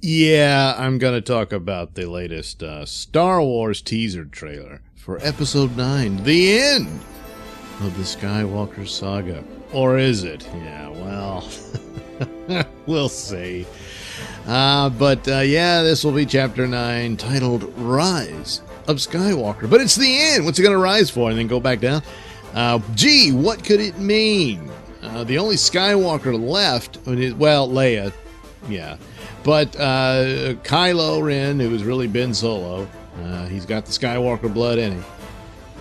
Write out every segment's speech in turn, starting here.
Yeah, I'm going to talk about the latest Star Wars teaser trailer for Episode 9, the end of the Skywalker saga. Or is it? Yeah, well, we'll see. Yeah, this will be Chapter 9, titled Rise of Skywalker. But it's the end. What's it going to rise for? And then go back down? Gee, what could it mean? The only Skywalker left, well, Leia, yeah. But Kylo Ren, who has really been Solo, he's got the Skywalker blood in him.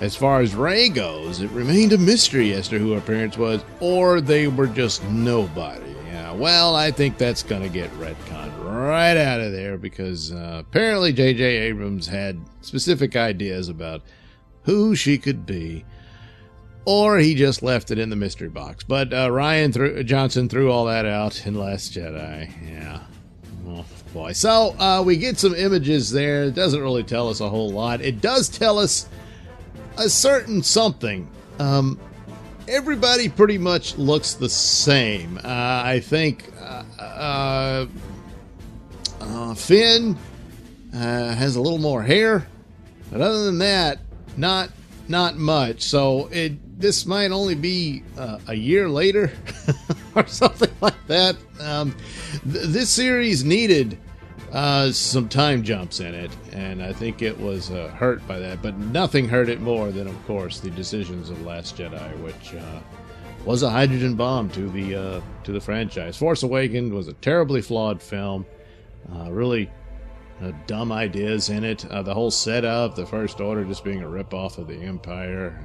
As far as Rey goes, it remained a mystery as to who her parents was, or they were just nobody. Yeah, well, I think that's going to get retconned right out of there because apparently J.J. Abrams had specific ideas about who she could be, or he just left it in the mystery box. But Rian Johnson threw all that out in Last Jedi. Yeah. Oh, boy. So we get some images there. It doesn't really tell us a whole lot. It does tell us a certain something. Everybody pretty much looks the same. I think Finn has a little more hair, but other than that, not much. So this might only be a year later or something like that. This series needed some time jumps in it, and I think it was hurt by that. But nothing hurt it more than, of course, the decisions of Last Jedi, which was a hydrogen bomb to the franchise. Force Awakens was a terribly flawed film. Really dumb ideas in it. The whole setup, the First Order just being a ripoff of the Empire,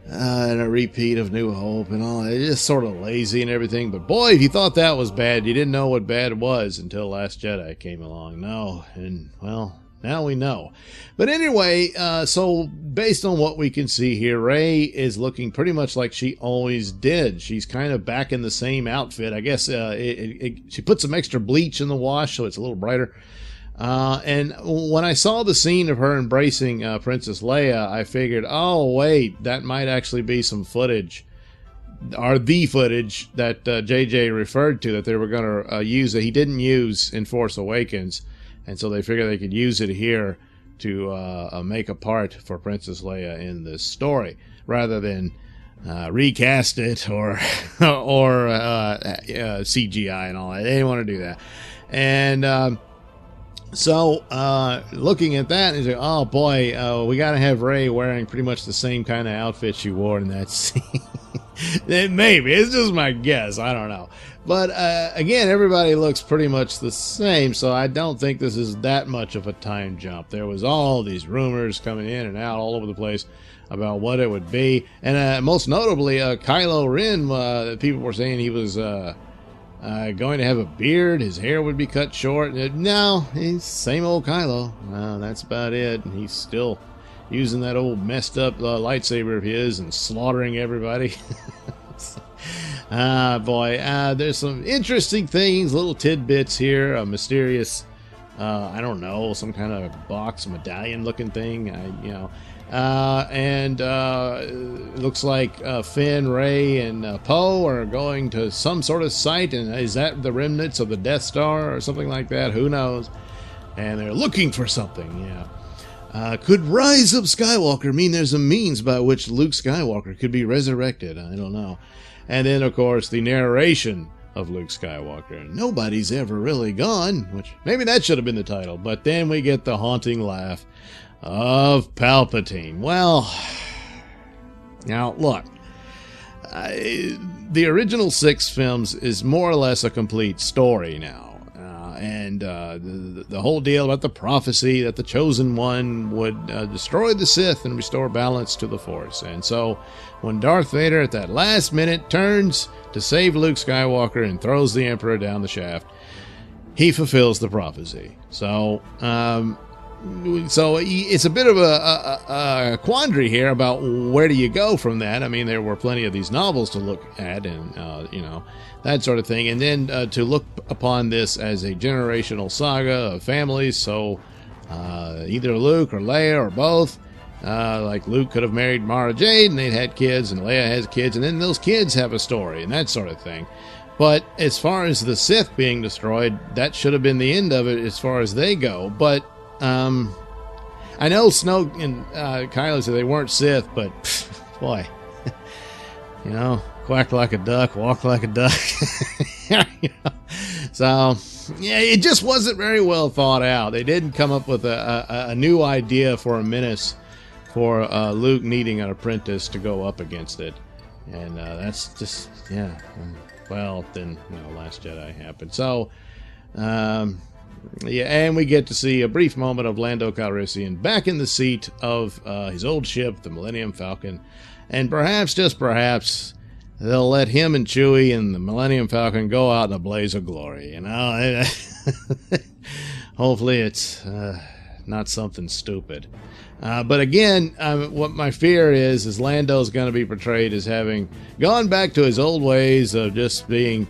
and a repeat of New Hope and all. It's just sort of lazy and everything. But boy, if you thought that was bad, you didn't know what bad was until Last Jedi came along. No, and well, now we know. But anyway, so based on what we can see here, Rey is looking pretty much like she always did. She's kind of back in the same outfit. I guess she put some extra bleach in the wash so it's a little brighter. And when I saw the scene of her embracing Princess Leia, I figured, oh, wait, that might actually be some footage, or the footage that JJ referred to that they were going to use that he didn't use in Force Awakens. And so they figured they could use it here to make a part for Princess Leia in this story, rather than recast it or CGI and all that. They didn't want to do that. And so looking at that, and oh boy, we got to have Rey wearing pretty much the same kind of outfit she wore in that scene. Maybe. It's just my guess. I don't know. But again, everybody looks pretty much the same, so I don't think this is that much of a time jump. There was all these rumors coming in and out all over the place about what it would be. And most notably, Kylo Ren, people were saying he was going to have a beard, his hair would be cut short. No, he's same old Kylo. That's about it. And he's still using that old messed up lightsaber of his and slaughtering everybody. Boy, there's some interesting things, little tidbits here. A mysterious, I don't know, some kind of box, medallion looking thing, and it looks like Finn, Rey, and Poe are going to some sort of site, and is that the remnants of the Death Star or something like that? Who knows? And they're looking for something, yeah. Could Rise of Skywalker mean there's a means by which Luke Skywalker could be resurrected? I don't know. And then, of course, the narration of Luke Skywalker. Nobody's ever really gone, which maybe that should have been the title. But then we get the haunting laugh of Palpatine. Well, now, look. The original 6 films is more or less a complete story now. And the whole deal about the prophecy that the Chosen One would destroy the Sith and restore balance to the Force. And so when Darth Vader at that last minute turns to save Luke Skywalker and throws the Emperor down the shaft, he fulfills the prophecy. So it's a bit of a quandary here about where do you go from that. I mean, there were plenty of these novels to look at and, that sort of thing. And then to look upon this as a generational saga of families. So either Luke or Leia or both. Like Luke could have married Mara Jade and they'd had kids, and Leia has kids, and then those kids have a story and that sort of thing. But as far as the Sith being destroyed, that should have been the end of it as far as they go. But I know Snoke and Kylo said they weren't Sith, but boy, you know, quack like a duck, walk like a duck. You know? So, yeah, it just wasn't very well thought out. They didn't come up with a new idea for a menace for Luke needing an apprentice to go up against it. And that's just, yeah. Well, then, you know, Last Jedi happened. So, yeah, and we get to see a brief moment of Lando Calrissian back in the seat of his old ship, the Millennium Falcon. And perhaps, just perhaps, they'll let him and Chewie and the Millennium Falcon go out in a blaze of glory, you know? Hopefully it's not something stupid. But again, what my fear is Lando's going to be portrayed as having gone back to his old ways of just being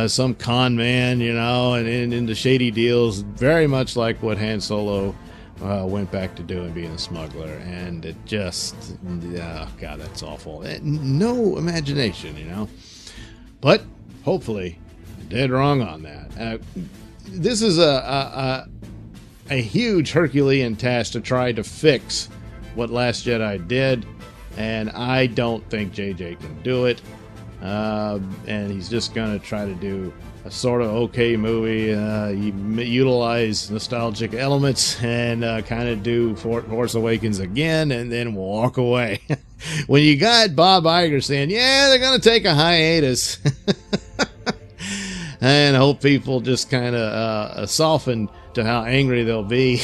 some con man, you know, and into shady deals, very much like what Han Solo went back to doing, being a smuggler. And it just, oh God, that's awful. No imagination, you know. But hopefully, dead wrong on that. This is a huge Herculean task to try to fix what Last Jedi did, and I don't think JJ can do it. And he's just going to try to do a sort of okay movie, utilize nostalgic elements, and kind of do Force Awakens again, and then walk away. When you got Bob Iger saying, yeah, they're going to take a hiatus, and hope people just kind of soften to how angry they'll be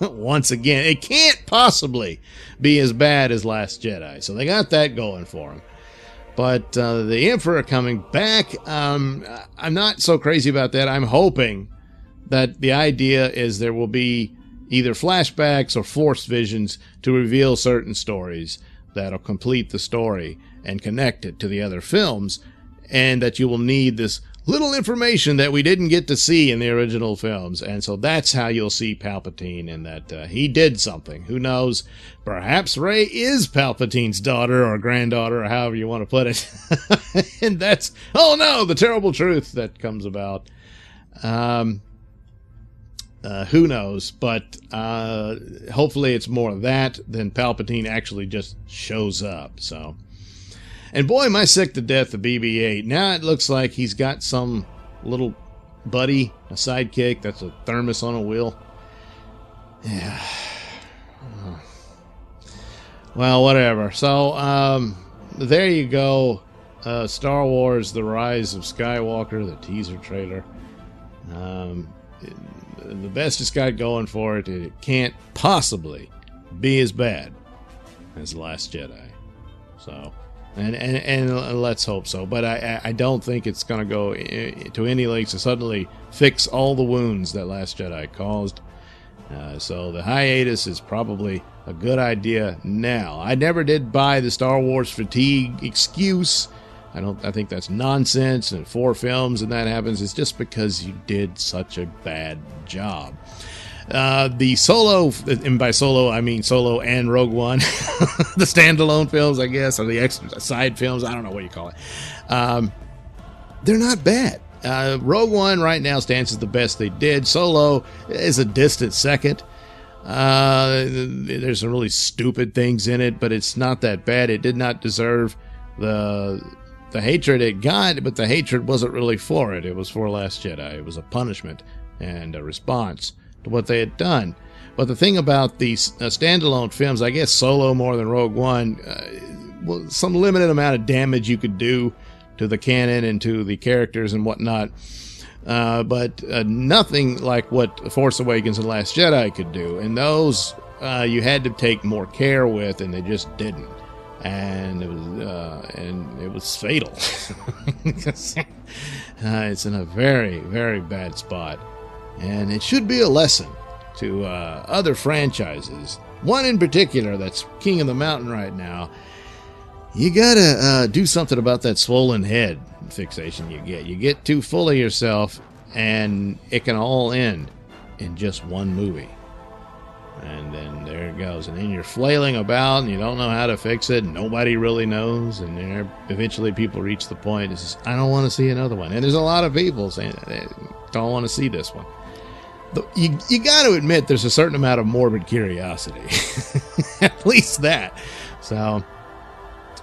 once again. It can't possibly be as bad as Last Jedi, so they got that going for them. But the Emperor coming back, I'm not so crazy about that. I'm hoping that the idea is there will be either flashbacks or Force visions to reveal certain stories that'll complete the story and connect it to the other films, and that you will need this little information that we didn't get to see in the original films. And so that's how you'll see Palpatine, and that he did something. Who knows? Perhaps Rey is Palpatine's daughter or granddaughter, or however you want to put it. And that's, oh no, the terrible truth that comes about. Who knows? But hopefully it's more of that than Palpatine actually just shows up. So, and boy, am I sick to death of BB-8. Now it looks like he's got some little buddy, a sidekick that's a thermos on a wheel. Yeah. Well, whatever. So, there you go. Star Wars: The Rise of Skywalker, the teaser trailer. The best it's got going for it, it can't possibly be as bad as The Last Jedi. So, and let's hope so. But I don't think it's going to go to any lengths to suddenly fix all the wounds that Last Jedi caused. So the hiatus is probably a good idea now. I never did buy the Star Wars fatigue excuse. I think that's nonsense, and 4 films and that happens. It's just because you did such a bad job. The Solo, and by Solo I mean Solo and Rogue One, the standalone films, I guess, or the extra side films, I don't know what you call it. They're not bad. Rogue One right now stands as the best they did. Solo is a distant second. There's some really stupid things in it, but it's not that bad. It did not deserve the hatred it got, but the hatred wasn't really for it. It was for Last Jedi. It was a punishment and a response to what they had done. But the thing about these standalone films, I guess Solo more than Rogue One, some limited amount of damage you could do to the canon and to the characters and whatnot. But nothing like what Force Awakens and Last Jedi could do. And those you had to take more care with, and they just didn't. And it was fatal. It's in a very, very bad spot, and it should be a lesson to other franchises. One in particular that's king of the mountain right now. You gotta do something about that swollen head fixation you get. You get too full of yourself, and it can all end in just one movie. And then there it goes. And then you're flailing about and you don't know how to fix it. Nobody really knows. And then eventually people reach the point, it's just, I don't want to see another one. And there's a lot of people saying they don't want to see this one. You got to admit there's a certain amount of morbid curiosity. At least that. So,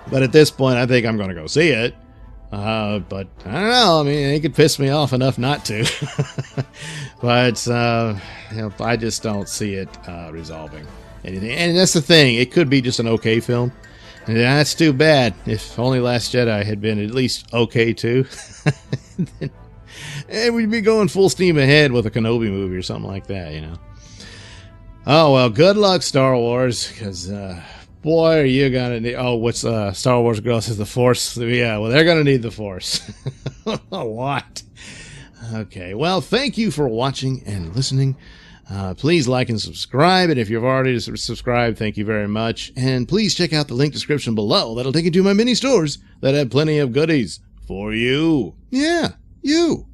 but at this point, I think I'm going to go see it. But I don't know. I mean, it could piss me off enough not to. But I just don't see it resolving anything. And that's the thing. It could be just an okay film. And that's too bad. If only Last Jedi had been at least okay too. And we'd be going full steam ahead with a Kenobi movie or something like that, you know. Oh, well, good luck, Star Wars, because, boy, are you going to need... Oh, what's Star Wars girl says the Force? Yeah, well, they're going to need the Force. A lot. Okay, well, thank you for watching and listening. Please like and subscribe, and if you've already subscribed, thank you very much. And please check out the link description below. That'll take you to my mini stores that have plenty of goodies for you. Yeah, you.